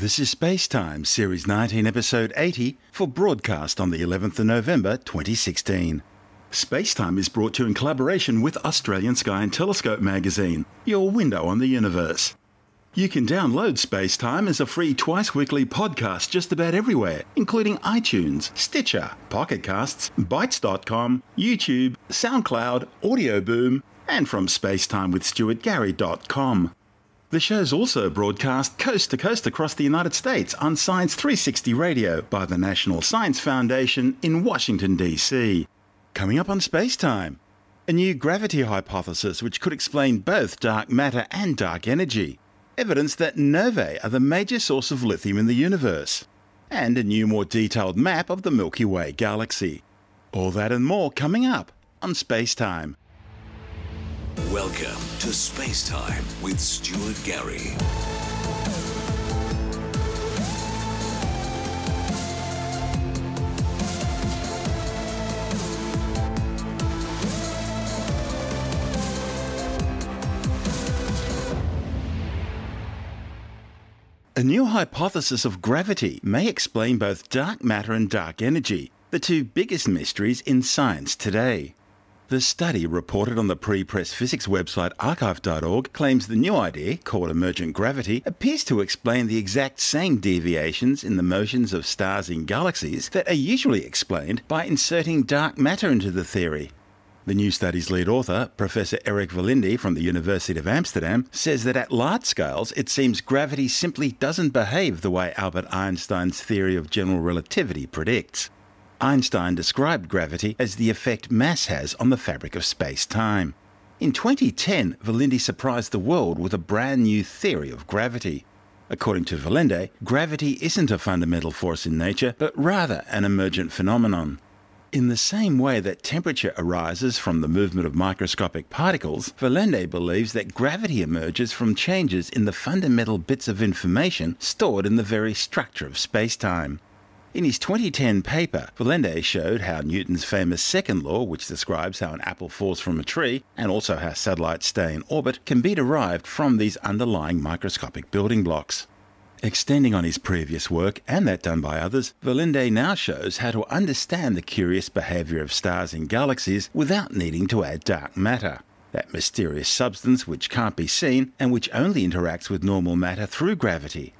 This is SpaceTime, Series 19, Episode 80, for broadcast on the 11th of November 2016. SpaceTime is brought to you in collaboration with Australian Sky and Telescope magazine, your window on the universe. You can download SpaceTime as a free twice-weekly podcast just about everywhere, including iTunes, Stitcher, Pocket Casts, Bytes.com, YouTube, SoundCloud, Audio Boom, and from spacetimewithstuartgary.com. The show's also broadcast coast to coast across the United States on Science 360 Radio by the National Science Foundation in Washington, D.C. Coming up on SpaceTime, a new gravity hypothesis which could explain both dark matter and dark energy, evidence that Novae are the major source of lithium in the universe, and a new, more detailed map of the Milky Way Galaxy. All that and more coming up on SpaceTime. Welcome to SpaceTime with Stuart Gary. A new hypothesis of gravity may explain both dark matter and dark energy, the two biggest mysteries in science today. The study, reported on the pre-press physics website archive.org, claims the new idea, called emergent gravity, appears to explain the exact same deviations in the motions of stars in galaxies that are usually explained by inserting dark matter into the theory. The new study's lead author, Professor Erik Velindi from the University of Amsterdam, says that at large scales it seems gravity simply doesn't behave the way Albert Einstein's theory of general relativity predicts. Einstein described gravity as the effect mass has on the fabric of space-time. In 2010, Velindi surprised the world with a brand new theory of gravity. According to Velindi, gravity isn't a fundamental force in nature, but rather an emergent phenomenon. In the same way that temperature arises from the movement of microscopic particles, Velindi believes that gravity emerges from changes in the fundamental bits of information stored in the very structure of space-time. In his 2010 paper, Velindi showed how Newton's famous second law, which describes how an apple falls from a tree, and also how satellites stay in orbit, can be derived from these underlying microscopic building blocks. Extending on his previous work, and that done by others, Velindi now shows how to understand the curious behaviour of stars in galaxies without needing to add dark matter, that mysterious substance which can't be seen and which only interacts with normal matter through gravity.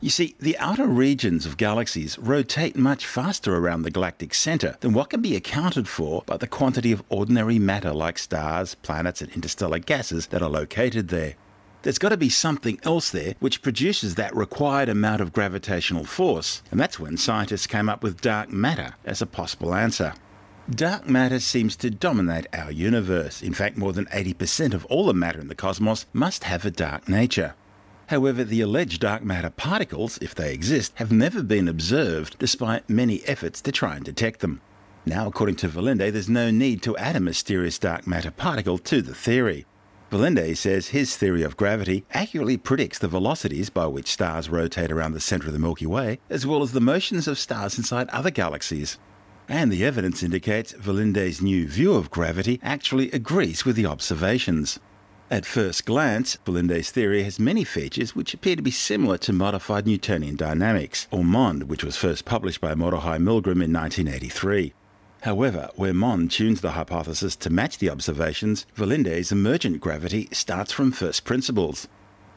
You see, the outer regions of galaxies rotate much faster around the galactic centre than what can be accounted for by the quantity of ordinary matter like stars, planets and interstellar gases that are located there. There's got to be something else there which produces that required amount of gravitational force, and that's when scientists came up with dark matter as a possible answer. Dark matter seems to dominate our universe. In fact, more than 80% of all the matter in the cosmos must have a dark nature. However, the alleged dark matter particles, if they exist, have never been observed despite many efforts to try and detect them. Now, according to Velindi, there's no need to add a mysterious dark matter particle to the theory. Velindi says his theory of gravity accurately predicts the velocities by which stars rotate around the centre of the Milky Way, as well as the motions of stars inside other galaxies. And the evidence indicates Velindi's new view of gravity actually agrees with the observations. At first glance, Velindi's theory has many features which appear to be similar to modified Newtonian dynamics, or MOND, which was first published by Mordechai Milgram in 1983. However, where MOND tunes the hypothesis to match the observations, Velindi's emergent gravity starts from first principles.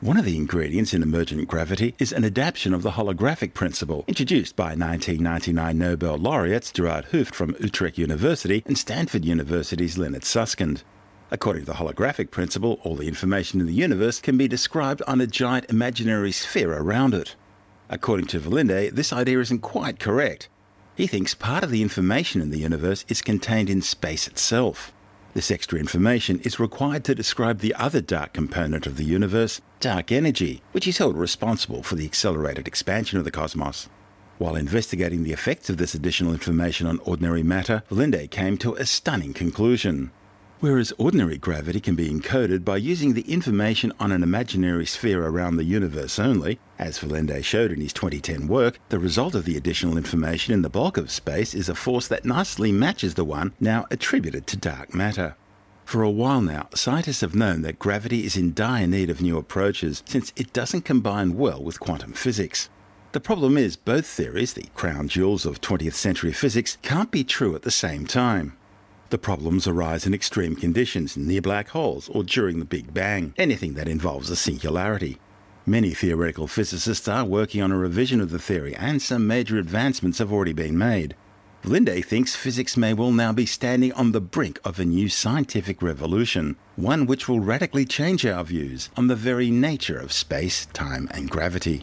One of the ingredients in emergent gravity is an adaptation of the holographic principle, introduced by 1999 Nobel laureates Gerard Hooft from Utrecht University and Stanford University's Leonard Susskind. According to the holographic principle, all the information in the universe can be described on a giant imaginary sphere around it. According to Velindi, this idea isn't quite correct. He thinks part of the information in the universe is contained in space itself. This extra information is required to describe the other dark component of the universe, dark energy, which is held responsible for the accelerated expansion of the cosmos. While investigating the effects of this additional information on ordinary matter, Velindi came to a stunning conclusion. Whereas ordinary gravity can be encoded by using the information on an imaginary sphere around the universe only, as Velindi showed in his 2010 work, the result of the additional information in the bulk of space is a force that nicely matches the one now attributed to dark matter. For a while now, scientists have known that gravity is in dire need of new approaches since it doesn't combine well with quantum physics. The problem is both theories, the crown jewels of 20th century physics, can't be true at the same time. The problems arise in extreme conditions, near black holes, or during the Big Bang, anything that involves a singularity. Many theoretical physicists are working on a revision of the theory, and some major advancements have already been made. Linde thinks physics may well now be standing on the brink of a new scientific revolution, one which will radically change our views on the very nature of space, time, and gravity.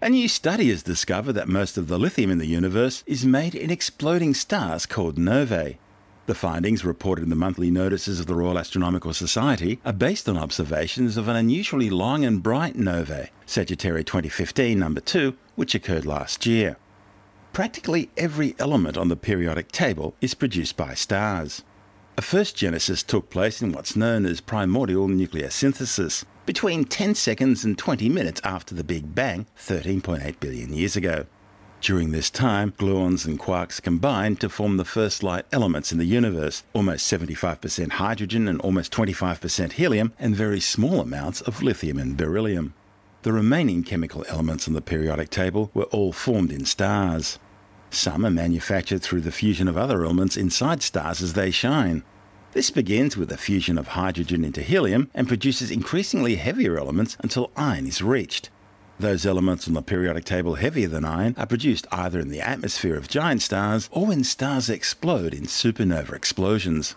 A new study has discovered that most of the lithium in the universe is made in exploding stars called Novae. The findings, reported in the monthly notices of the Royal Astronomical Society, are based on observations of an unusually long and bright Novae, Sagittarii 2015 number 2, which occurred last year. Practically every element on the periodic table is produced by stars. A first genesis took place in what's known as primordial nuclear synthesis, between 10 seconds and 20 minutes after the Big Bang 13.8 billion years ago. During this time, gluons and quarks combined to form the first light elements in the universe, almost 75% hydrogen and almost 25% helium, and very small amounts of lithium and beryllium. The remaining chemical elements on the periodic table were all formed in stars. Some are manufactured through the fusion of other elements inside stars as they shine. This begins with the fusion of hydrogen into helium and produces increasingly heavier elements until iron is reached. Those elements on the periodic table heavier than iron are produced either in the atmosphere of giant stars or when stars explode in supernova explosions.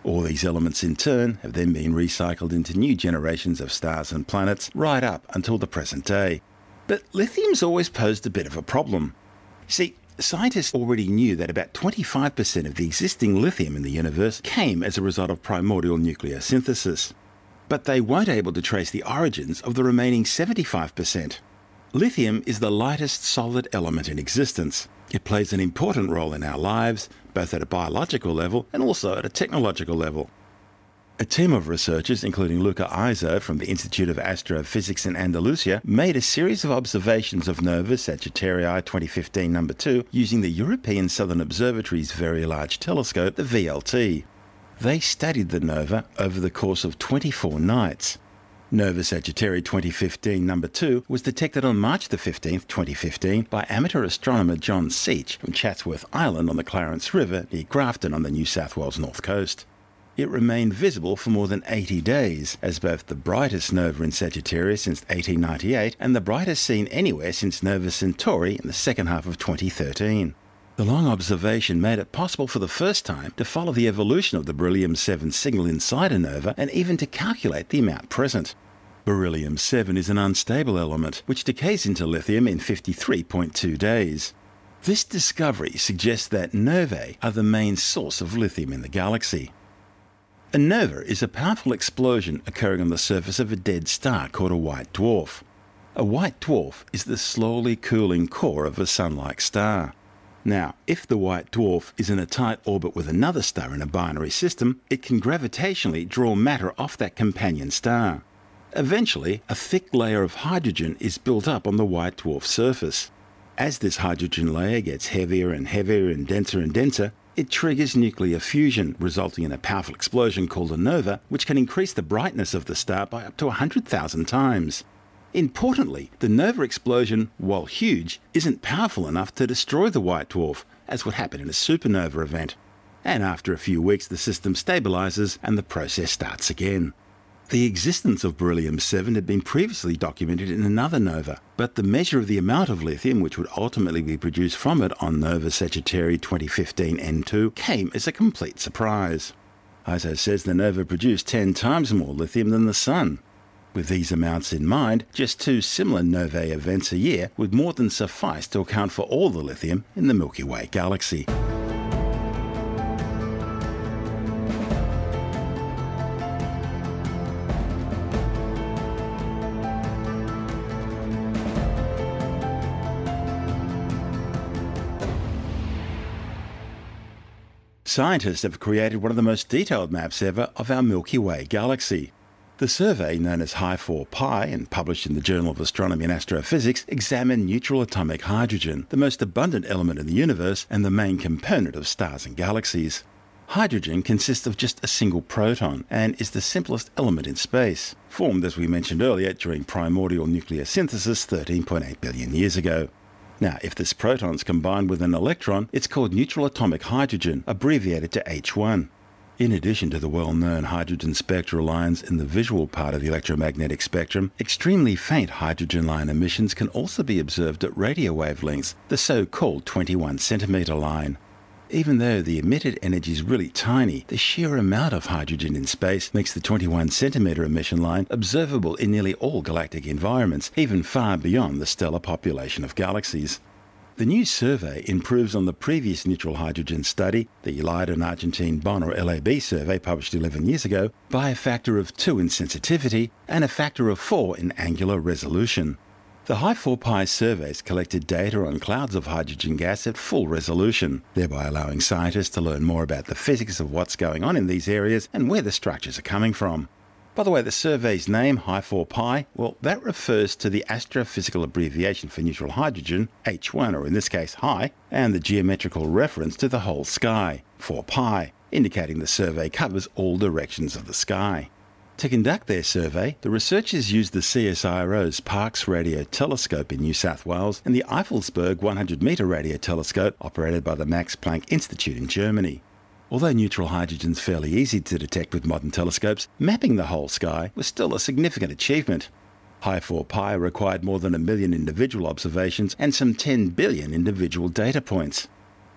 All these elements in turn have then been recycled into new generations of stars and planets right up until the present day. But lithium's always posed a bit of a problem. See, scientists already knew that about 25% of the existing lithium in the universe came as a result of primordial nuclear synthesis. But they weren't able to trace the origins of the remaining 75%. Lithium is the lightest solid element in existence. It plays an important role in our lives, both at a biological level and also at a technological level. A team of researchers, including Luca Iso from the Institute of Astrophysics in Andalusia, made a series of observations of Novae Sagittarii 2015 number 2 using the European Southern Observatory's Very Large Telescope, the VLT. They studied the nova over the course of 24 nights. Novae Sagittarii 2015 number 2 was detected on March the 15th, 2015 by amateur astronomer John Seach from Chatsworth Island on the Clarence River near Grafton on the New South Wales north coast. It remained visible for more than 80 days, as both the brightest nova in Sagittarius since 1898 and the brightest seen anywhere since Nova Centauri in the second half of 2013. The long observation made it possible for the first time to follow the evolution of the beryllium-7 signal inside a nova and even to calculate the amount present. Beryllium-7 is an unstable element, which decays into lithium in 53.2 days. This discovery suggests that novae are the main source of lithium in the galaxy. A nova is a powerful explosion occurring on the surface of a dead star called a white dwarf. A white dwarf is the slowly cooling core of a sun-like star. Now, if the white dwarf is in a tight orbit with another star in a binary system, it can gravitationally draw matter off that companion star. Eventually, a thick layer of hydrogen is built up on the white dwarf surface. As this hydrogen layer gets heavier and heavier and denser, it triggers nuclear fusion, resulting in a powerful explosion called a nova, which can increase the brightness of the star by up to 100,000 times. Importantly, the nova explosion, while huge, isn't powerful enough to destroy the white dwarf, as would happen in a supernova event. And after a few weeks, the system stabilizes and the process starts again. The existence of beryllium-7 had been previously documented in another nova, but the measure of the amount of lithium which would ultimately be produced from it on Novae Sagittarii 2015 N2 came as a complete surprise. Iso says the nova produced 10 times more lithium than the Sun. With these amounts in mind, just 2 similar Novae events a year would more than suffice to account for all the lithium in the Milky Way Galaxy. Scientists have created one of the most detailed maps ever of our Milky Way Galaxy. The survey, known as Hi4Pi and published in the Journal of Astronomy and Astrophysics, examined neutral atomic hydrogen, the most abundant element in the universe and the main component of stars and galaxies. Hydrogen consists of just a single proton and is the simplest element in space, formed, as we mentioned earlier, during primordial nuclear synthesis 13.8 billion years ago. Now, if this proton is combined with an electron, it's called neutral atomic hydrogen, abbreviated to H1. In addition to the well-known hydrogen spectral lines in the visual part of the electromagnetic spectrum, extremely faint hydrogen line emissions can also be observed at radio wavelengths, the so-called 21 centimetre line. Even though the emitted energy is really tiny, the sheer amount of hydrogen in space makes the 21 centimetre emission line observable in nearly all galactic environments, even far beyond the stellar population of galaxies. The new survey improves on the previous neutral hydrogen study, the Leiden Argentine Bonn or LAB survey published 11 years ago, by a factor of 2 in sensitivity and a factor of 4 in angular resolution. The Hi4Pi surveys collected data on clouds of hydrogen gas at full resolution, thereby allowing scientists to learn more about the physics of what's going on in these areas and where the structures are coming from. By the way, the survey's name, Hi4Pi, well, that refers to the astrophysical abbreviation for neutral hydrogen, H1, or in this case, Hi, and the geometrical reference to the whole sky, 4Pi, indicating the survey covers all directions of the sky. To conduct their survey, the researchers used the CSIRO's Parkes Radio Telescope in New South Wales and the Eifelsberg 100-metre radio telescope operated by the Max Planck Institute in Germany. Although neutral hydrogen is fairly easy to detect with modern telescopes, mapping the whole sky was still a significant achievement. Hi4Pi required more than 1 million individual observations and some 10 billion individual data points.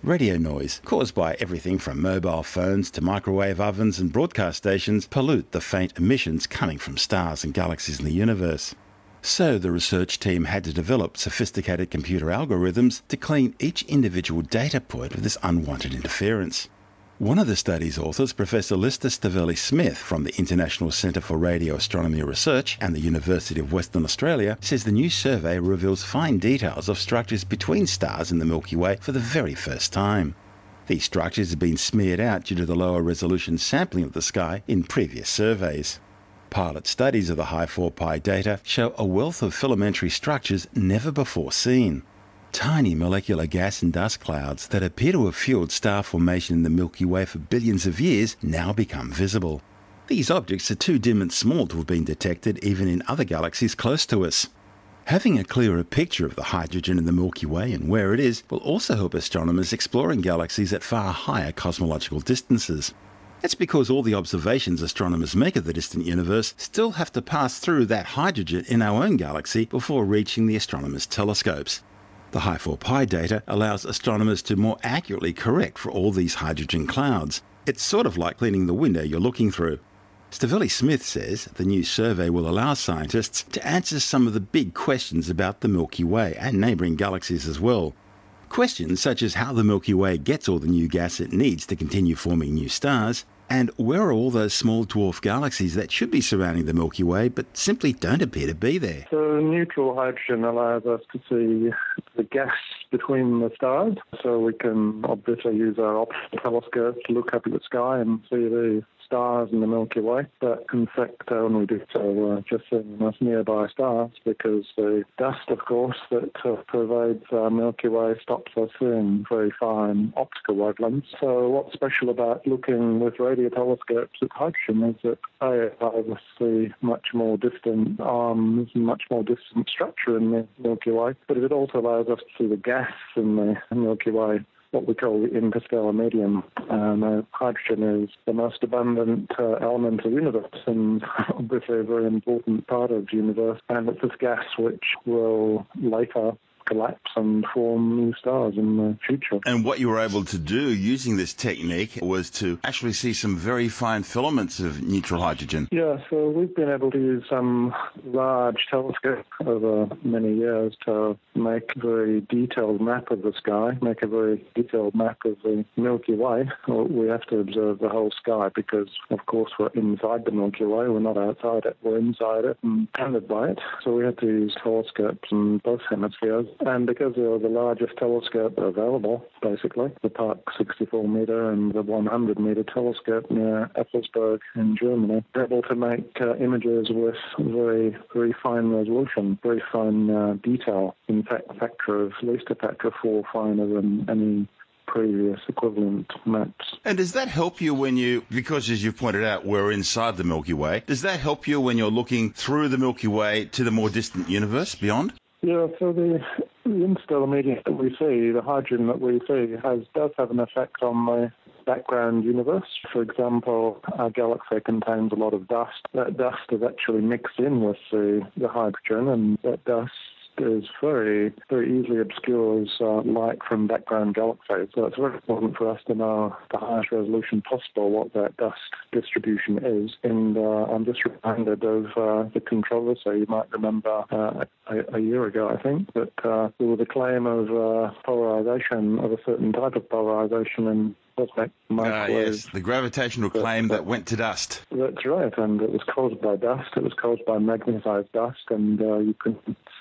Radio noise, caused by everything from mobile phones to microwave ovens and broadcast stations, pollute the faint emissions coming from stars and galaxies in the universe. So the research team had to develop sophisticated computer algorithms to clean each individual data point of this unwanted interference. One of the study's authors, Professor Lister Stavelli-Smith from the International Centre for Radio Astronomy Research and the University of Western Australia, says the new survey reveals fine details of structures between stars in the Milky Way for the very first time. These structures have been smeared out due to the lower resolution sampling of the sky in previous surveys. Pilot studies of the Hi4Pi data show a wealth of filamentary structures never before seen. Tiny molecular gas and dust clouds that appear to have fueled star formation in the Milky Way for billions of years now become visible. These objects are too dim and small to have been detected even in other galaxies close to us. Having a clearer picture of the hydrogen in the Milky Way and where it is will also help astronomers exploring galaxies at far higher cosmological distances. That's because all the observations astronomers make of the distant universe still have to pass through that hydrogen in our own galaxy before reaching the astronomers' telescopes. The Hi4Pi data allows astronomers to more accurately correct for all these hydrogen clouds. It's sort of like cleaning the window you're looking through. Stavelli-Smith says the new survey will allow scientists to answer some of the big questions about the Milky Way and neighbouring galaxies as well. Questions such as how the Milky Way gets all the new gas it needs to continue forming new stars, and where are all those small dwarf galaxies that should be surrounding the Milky Way but simply don't appear to be there. So neutral hydrogen allows us to see the gas between the stars, so we can obviously use our optical telescope to look up at the sky and see the stars in the Milky Way, but in fact when we do so just seeing those nearby stars, because the dust, of course, that pervades our Milky Way stops us seeing very fine optical wavelengths. So what's special about looking with radio telescopes at hydrogen is that it allows us to see much more distant arms and much more distant structure in the Milky Way, but it also allows us to see the gas in the Milky Way, what we call the interstellar medium. Hydrogen is the most abundant element of the universe and obviously a very important part of the universe. And it's this gas which will later collapse and form new stars in the future. And what you were able to do using this technique was to actually see some very fine filaments of neutral hydrogen. Yeah, so we've been able to use some large telescopes over many years to make a very detailed map of the sky, make a very detailed map of the Milky Way. We have to observe the whole sky because, of course, we're inside the Milky Way. We're not outside it. We're inside it and bounded by it. So we had to use telescopes in both hemispheres And because they're the largest telescope available, basically, the Park 64-meter and the 100-meter telescope near Effelsberg in Germany, they're able to make images with very, very fine resolution, very fine detail. In fact, at least a factor of 4 finer than any previous equivalent maps. And does that help you when because as you've pointed out, we're inside the Milky Way, does that help you when you're looking through the Milky Way to the more distant universe beyond? Yeah, so the interstellar medium that we see, the hydrogen that we see, does have an effect on the background universe. For example, our galaxy contains a lot of dust. That dust is actually mixed in with the hydrogen, and that dust is very, very easily obscures light from background galaxies. So it's very important for us to know the highest resolution possible what that dust distribution is. And I'm just reminded of the controversy. You might remember a year ago, I think, that there was a claim of polarization, of a certain type of polarization in cosmic microwave. Yes, the gravitational claim that went to dust. That's right, and it was caused by dust. It was caused by magnetized dust, and you can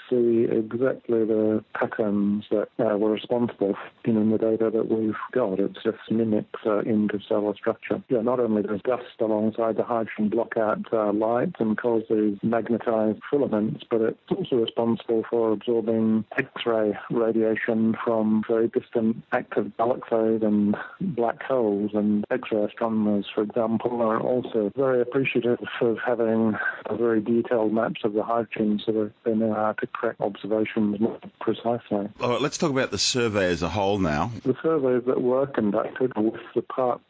see exactly the patterns that were responsible in the data that we've got. It just mimics interstellar structure. Yeah, not only does dust alongside the hydrogen block out light and cause these magnetized filaments, but it's also responsible for absorbing X-ray radiation from very distant active galaxies and black holes. And X-ray astronomers, for example, are also very appreciative of having very detailed maps of the hydrogen so that they know how to correct observations more precisely. All right, let's talk about the survey as a whole now. The surveys that were conducted with the Parkes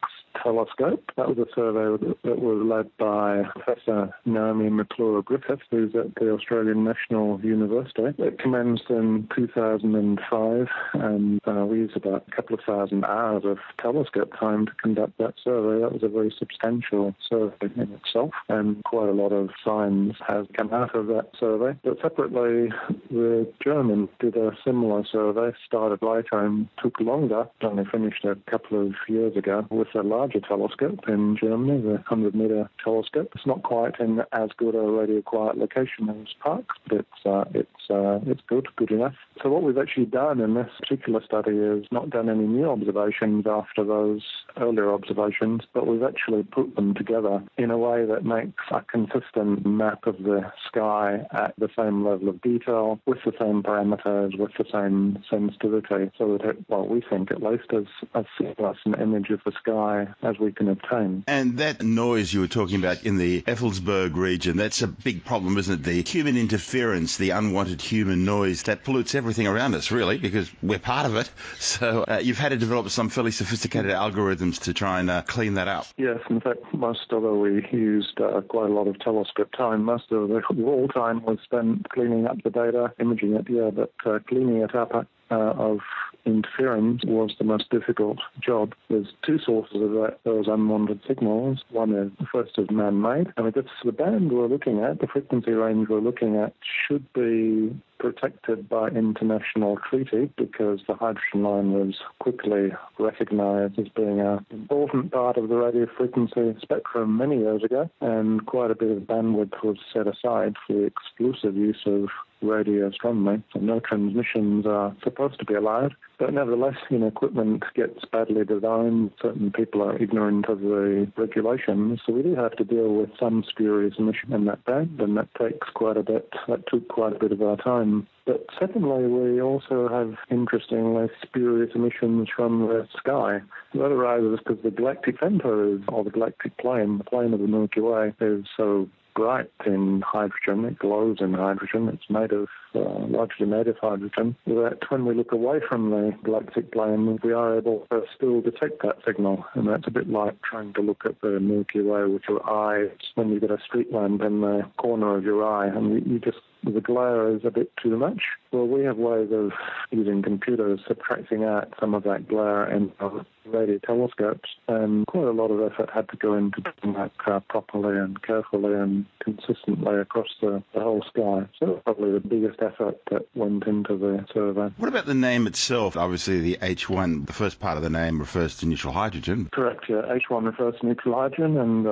telescope, that was a survey that was led by Professor Naomi McClure-Griffith, who's at the Australian National University. It commenced in 2005, and we used about a couple of thousand hours of telescope time to conduct that survey. That was a very substantial survey in itself, and quite a lot of signs have come out of that survey. But separately, the Germans did a similar survey, started later and took longer, only finished a couple of years ago, with a larger telescope in Germany, the 100-meter telescope. It's not quite in as good a radio quiet location as Parkes, but it's good enough. So what we've actually done in this particular study is not done any new observations after those earlier observations, but we've actually put them together in a way that makes a consistent map of the sky at the same level of detail, with the same parameters, with the same sensitivity, so that we think at least as seamless an image of the sky as we can obtain. And that noise you were talking about in the Effelsberg region, that's a big problem, isn't it? The human interference, the unwanted human noise, that pollutes everything around us, really, because we're part of it. So you've had to develop some fairly sophisticated algorithms to try and clean that up. Yes, in fact, although we used quite a lot of telescope time, most of the raw time was spent cleaning up the data, imaging it, but cleaning it up of interference was the most difficult job. There's two sources of those unwanted signals. One is, the first is man-made, and it's the band we're looking at, the frequency range we're looking at, should be protected by international treaty, because the hydrogen line was quickly recognized as being an important part of the radio frequency spectrum many years ago, and quite a bit of bandwidth was set aside for the exclusive use of radio astronomy. So no transmissions are supposed to be allowed. But nevertheless, equipment gets badly designed. Certain people are ignorant of the regulations. So we do have to deal with some spurious emission in that band, and that takes quite a bit. That took quite a bit of our time. But secondly, we also have, interestingly, spurious emissions from the sky. That arises because the galactic center or the galactic plane, the plane of the Milky Way, is so bright in hydrogen. It glows in hydrogen. It's largely made of hydrogen. That when we look away from the galactic plane, we are able to still detect that signal. And that's a bit like trying to look at the Milky Way with your eyes when you get a street lamp in the corner of your eye, and the glare is a bit too much. Well, we have ways of using computers subtracting out some of that glare in our radio telescopes, and quite a lot of effort had to go into doing that properly and carefully and consistently across the whole sky. So that's probably the biggest effort that went into the survey. What about the name itself? Obviously, the H1, the first part of the name refers to neutral hydrogen. Correct, yeah. H1 refers to neutral hydrogen, and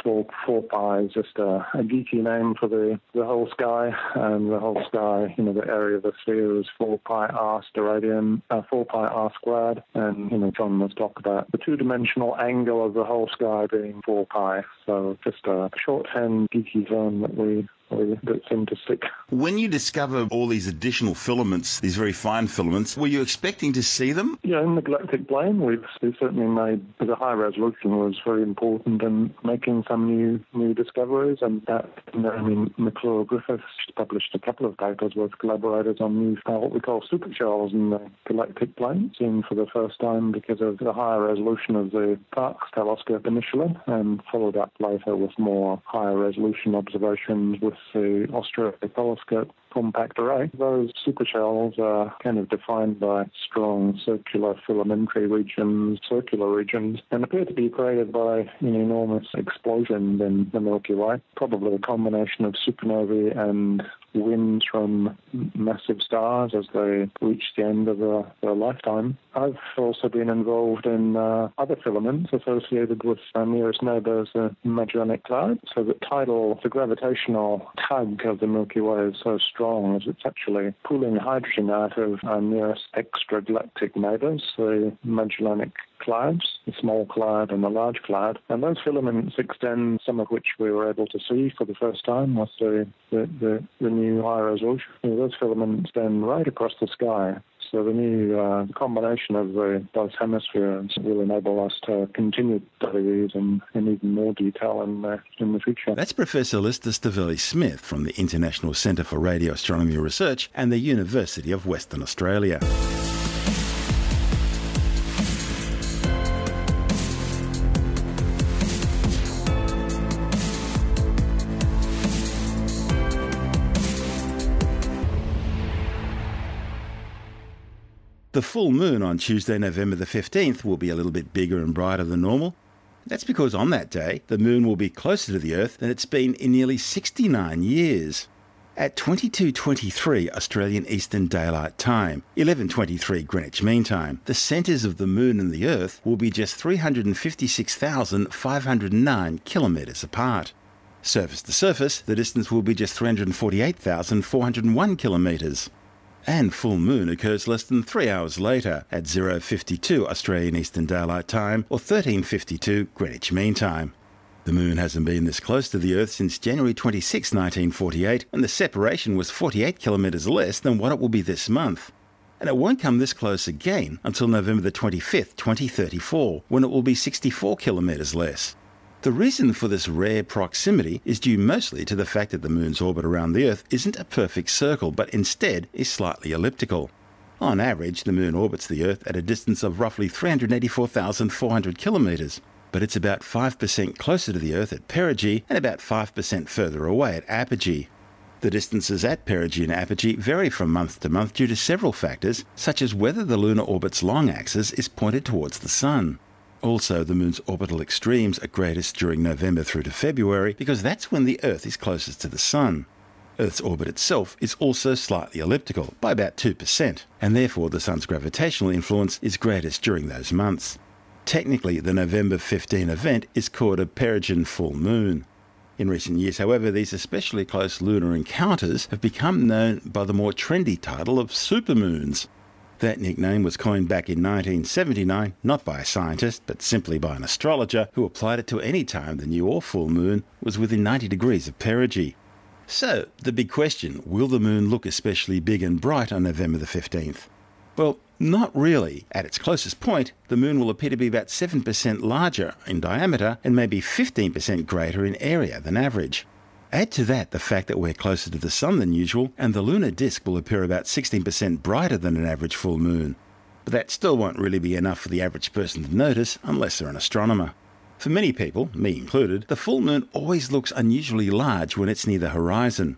4 pi is just a geeky name for the whole sky. and the whole sky, the area of the sphere is 4 pi r squared, and John was talk about the two-dimensional angle of the whole sky being 4 pi. So just a shorthand geeky term that seemed to stick. When you discover all these additional filaments, these very fine filaments, were you expecting to see them? Yeah, in the galactic plane, we've certainly made the high resolution was very important in making some new discoveries, and that, McClure Griffiths published a couple of papers with collaborators on what we call supershells in the galactic plane, seen for the first time because of the higher resolution of the Parkes telescope initially, and followed up later with more higher resolution observations with the Australia telescope compact array. Those supershells are kind of defined by strong circular regions, and appear to be created by enormous explosions in the Milky Way, probably a combination of supernovae and winds from massive stars as they reach the end of their lifetime. I've also been involved in other filaments associated with our nearest neighbours, the Magellanic Cloud. So the gravitational tug of the Milky Way is so strong as it's actually pulling hydrogen out of our nearest extragalactic neighbours, the Magellanic Clouds, the small cloud and the large cloud. And those filaments extend, some of which we were able to see for the first time with the new high resolution. Those filaments extend right across the sky. So the new combination of both hemispheres will enable us to continue to study these in even more detail in the future. That's Professor Lister Stavelli-Smith from the International Centre for Radio Astronomy Research and the University of Western Australia. The full moon on Tuesday, November the 15th will be a little bit bigger and brighter than normal. That's because on that day, the moon will be closer to the Earth than it's been in nearly 69 years. At 22:23 Australian Eastern Daylight Time, 11:23 Greenwich Mean Time, the centres of the moon and the Earth will be just 356,509 kilometres apart. Surface to surface, the distance will be just 348,401 kilometres. And full moon occurs less than 3 hours later at 0:52 Australian Eastern Daylight Time or 13:52 Greenwich Mean Time. The moon hasn't been this close to the Earth since January 26, 1948, and the separation was 48 kilometres less than what it will be this month. And it won't come this close again until November the 25th, 2034, when it will be 64 kilometres less. The reason for this rare proximity is due mostly to the fact that the moon's orbit around the Earth isn't a perfect circle, but instead is slightly elliptical. On average, the moon orbits the Earth at a distance of roughly 384,400 kilometres, but it's about 5% closer to the Earth at perigee and about 5% further away at apogee. The distances at perigee and apogee vary from month to month due to several factors, such as whether the lunar orbit's long axis is pointed towards the Sun. Also, the moon's orbital extremes are greatest during November through to February because that's when the Earth is closest to the Sun. Earth's orbit itself is also slightly elliptical, by about 2%, and therefore the Sun's gravitational influence is greatest during those months. Technically, the November 15 event is called a perigee full moon. In recent years, however, these especially close lunar encounters have become known by the more trendy title of supermoons. That nickname was coined back in 1979, not by a scientist, but simply by an astrologer who applied it to any time the new or full moon was within 90 degrees of perigee. So, the big question, will the moon look especially big and bright on November the 15th? Well, not really. At its closest point, the moon will appear to be about 7% larger in diameter and maybe 15% greater in area than average. Add to that the fact that we're closer to the Sun than usual, and the lunar disk will appear about 16% brighter than an average full moon. But that still won't really be enough for the average person to notice unless they're an astronomer. For many people, me included, the full moon always looks unusually large when it's near the horizon.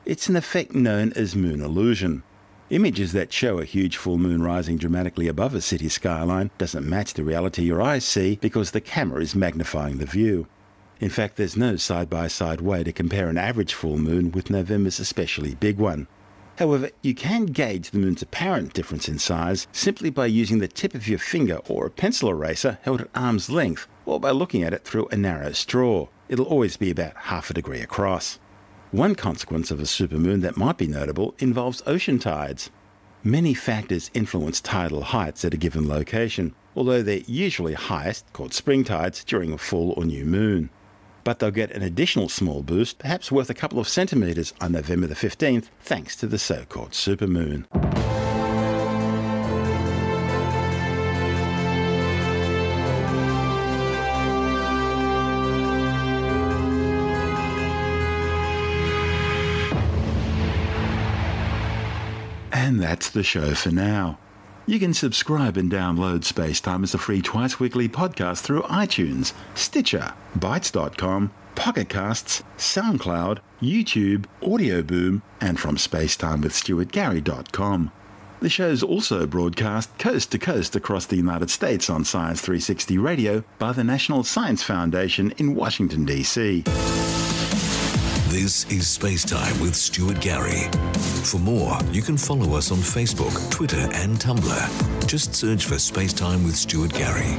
It's an effect known as moon illusion. Images that show a huge full moon rising dramatically above a city skyline doesn't match the reality your eyes see because the camera is magnifying the view. In fact, there's no side-by-side way to compare an average full moon with November's especially big one. However, you can gauge the moon's apparent difference in size simply by using the tip of your finger or a pencil eraser held at arm's length, or by looking at it through a narrow straw. It'll always be about half a degree across. One consequence of a supermoon that might be notable involves ocean tides. Many factors influence tidal heights at a given location, although they're usually highest, called spring tides, during a full or new moon. But they'll get an additional small boost, perhaps worth a couple of centimetres, on November the 15th, thanks to the so-called supermoon. And that's the show for now. You can subscribe and download SpaceTime as a free twice-weekly podcast through iTunes, Stitcher, Bytes.com, Pocket Casts, SoundCloud, YouTube, Audio Boom, and from SpaceTimeWithStuartGary.com. The show's also broadcast coast to coast across the United States on Science 360 Radio by the National Science Foundation in Washington, D.C. This is SpaceTime with Stuart Gary. For more, you can follow us on Facebook, Twitter, and Tumblr. Just search for SpaceTime with Stuart Gary.